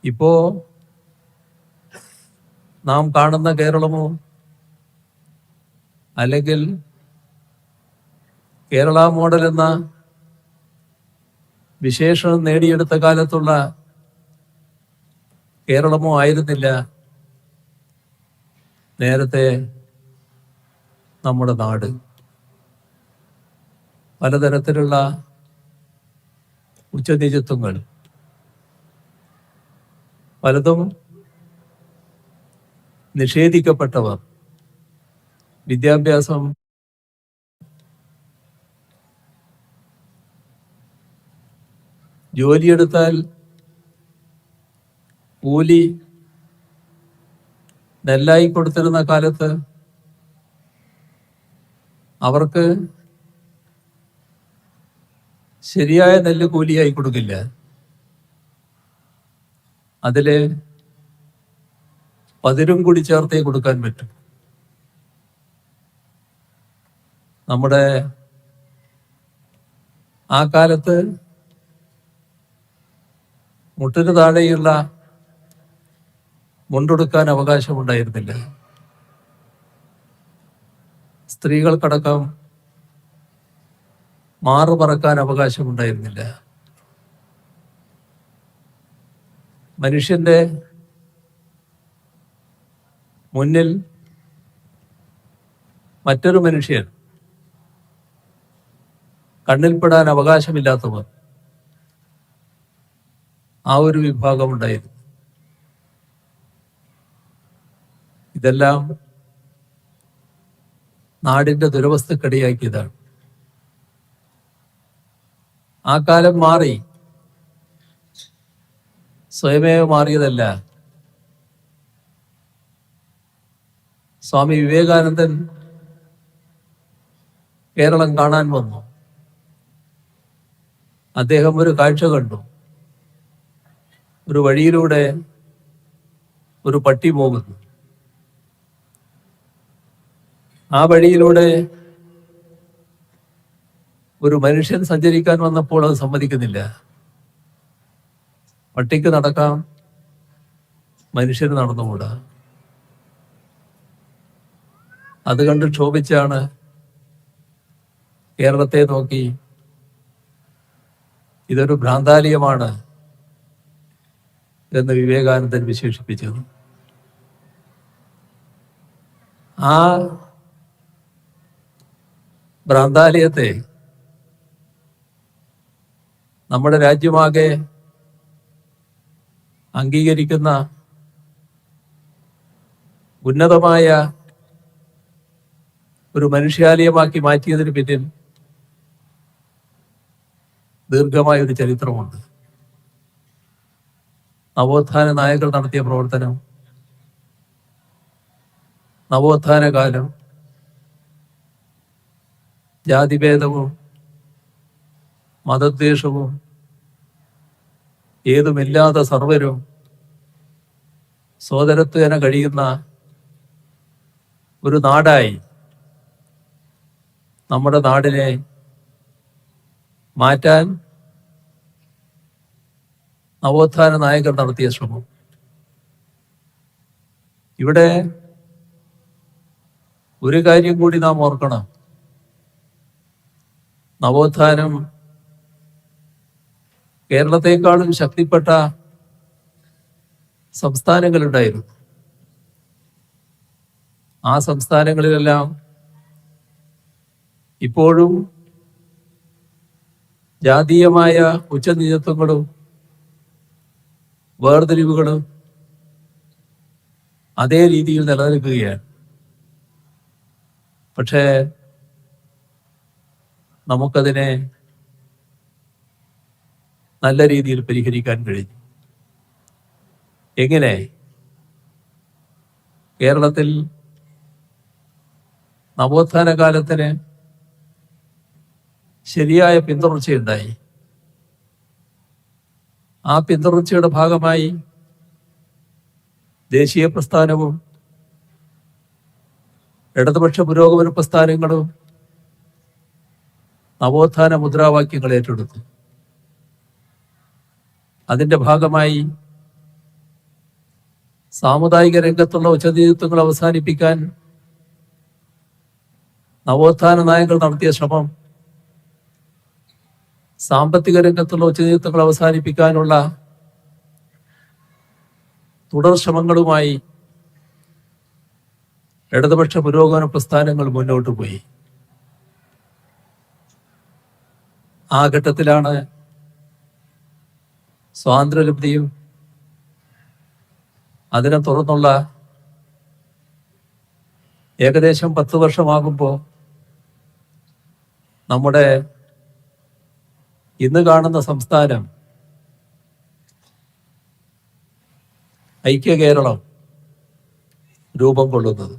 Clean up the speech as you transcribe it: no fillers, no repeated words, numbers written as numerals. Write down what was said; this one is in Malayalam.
ഇപ്പോ നാം കാണുന്ന കേരളമോ അല്ലെങ്കിൽ കേരള മോഡൽ എന്ന വിശേഷണം നേടിയെടുത്ത കാലത്തുള്ള കേരളമോ ആയിരുന്നില്ല നേരത്തെ നമ്മുടെ നാട്. പലതരത്തിലുള്ള ഉച്ചനീചത്വങ്ങൾ, പലതും നിഷേധിക്കപ്പെട്ടവർ, വിദ്യാഭ്യാസം, ജോലിയെടുത്താൽ കൂലി നെല്ലായി കൊടുത്തിരുന്ന കാലത്ത് അവർക്ക് ശരിയായ നെല്ല് കൂലിയായി കൊടുക്കില്ല. അതില് പതിരും കൂടി ചേർത്തേ കൊടുക്കാൻ പറ്റും. നമ്മുടെ ആ കാലത്ത് മുട്ടിന് താഴെയുള്ള മുണ്ടെടുക്കാൻ അവകാശമുണ്ടായിരുന്നില്ല. സ്ത്രീകൾക്കടക്കം മാറു പറക്കാൻ അവകാശമുണ്ടായിരുന്നില്ല. മനുഷ്യന്റെ മുന്നിൽ മറ്റൊരു മനുഷ്യൻ കണ്ണിൽപ്പെടാൻ അവകാശമില്ലാത്തവർ, ആ ഒരു വിഭാഗമുണ്ടായിരുന്നു. ഇതെല്ലാം നാടിന്റെ ദുരവസ്ഥക്കടിയാക്കിയതാണ്. ആ കാലം മാറി, സ്വയമേവ മാറിയതല്ല. സ്വാമി വിവേകാനന്ദൻ കേരളം കാണാൻ വന്നു. അദ്ദേഹം ഒരു കാഴ്ച കണ്ടു. ഒരു വഴിയിലൂടെ ഒരു പട്ടി പോകുന്നു. ആ വഴിയിലൂടെ ഒരു മനുഷ്യൻ സഞ്ചരിക്കാൻ വന്നപ്പോൾ അത് സമ്മതിക്കുന്നില്ല. പട്ടിക്ക് നടക്കാം, മനുഷ്യന് നടന്നുകൂടാ. അത് കണ്ട് ക്ഷോഭിച്ചാണ് കേരളത്തെ നോക്കി ഇതൊരു ഭ്രാന്താലയമാണ് എന്ന് വിവേകാനന്ദൻ വിശേഷിപ്പിച്ചത്. ആ ഭ്രാന്താലയത്തെ നമ്മുടെ രാജ്യമാകെ അംഗീകരിക്കുന്ന ഉന്നതമായ ഒരു മനുഷ്യാലയമാക്കി മാറ്റിയതിന് പിന്നിൽ ദീർഘമായ ഒരു ചരിത്രമുണ്ട്. നവോത്ഥാന നായകർ നടത്തിയ പ്രവർത്തനം, നവോത്ഥാന കാലം, ജാതിഭേദവും മതദ്വേഷവും ഏതുമില്ലാത്ത സർവരും സോദരത്വേന കഴിയുന്ന ഒരു നാടായി നമ്മുടെ നാടിനെ മാറ്റാൻ നവോത്ഥാന നായകർ നടത്തിയ ശ്രമം. ഇവിടെ ഒരു കാര്യം കൂടി നാം ഓർക്കണം. നവോത്ഥാനം കേരളത്തെക്കാളും ശക്തിപ്പെട്ട സംസ്ഥാനങ്ങളുണ്ടായിരുന്നു. ആ സംസ്ഥാനങ്ങളിലെല്ലാം ഇപ്പോഴും ജാതീയമായ ഉച്ചനീചത്വങ്ങളും വേർതിരിവുകളും അതേ രീതിയിൽ നിലനിൽക്കുകയാണ്. പക്ഷേ നമുക്കതിനെ നല്ല രീതിയിൽ പരിഹരിക്കാൻ കഴിഞ്ഞു. എങ്ങനെ? കേരളത്തിൽ നവോത്ഥാന കാലത്തിന് ശരിയായ പിന്തുടർച്ചയുണ്ടായി. ആ പിന്തുടർച്ചയുടെ ഭാഗമായി ദേശീയ പ്രസ്ഥാനവും ഇടതുപക്ഷ പുരോഗമന പ്രസ്ഥാനങ്ങളും നവോത്ഥാന മുദ്രാവാക്യങ്ങൾ ഏറ്റെടുത്തു. അതിന്റെ ഭാഗമായി സാമുദായിക രംഗത്തുള്ള ഉച്ചനീതിത്വങ്ങൾ അവസാനിപ്പിക്കാൻ നവോത്ഥാന നയങ്ങൾ നടത്തിയ ശ്രമം സാമ്പത്തിക രംഗത്തുള്ള ഉച്ചനീതിത്വങ്ങൾ അവസാനിപ്പിക്കാനുള്ള തുടർ ശ്രമങ്ങളുമായി ഇടതുപക്ഷ പുരോഗമന പ്രസ്ഥാനങ്ങൾ മുന്നോട്ട് പോയി. ആ ഘട്ടത്തിലാണ് സ്വാതന്ത്ര്യലബ്ധിയും അതിനെ തുടർന്നുള്ള ഏകദേശം 10 വർഷമാകുമ്പോൾ നമ്മുടെ ഇന്ന് കാണുന്ന സംസ്ഥാനം ഐക്യ കേരളം രൂപം കൊള്ളുന്നത്.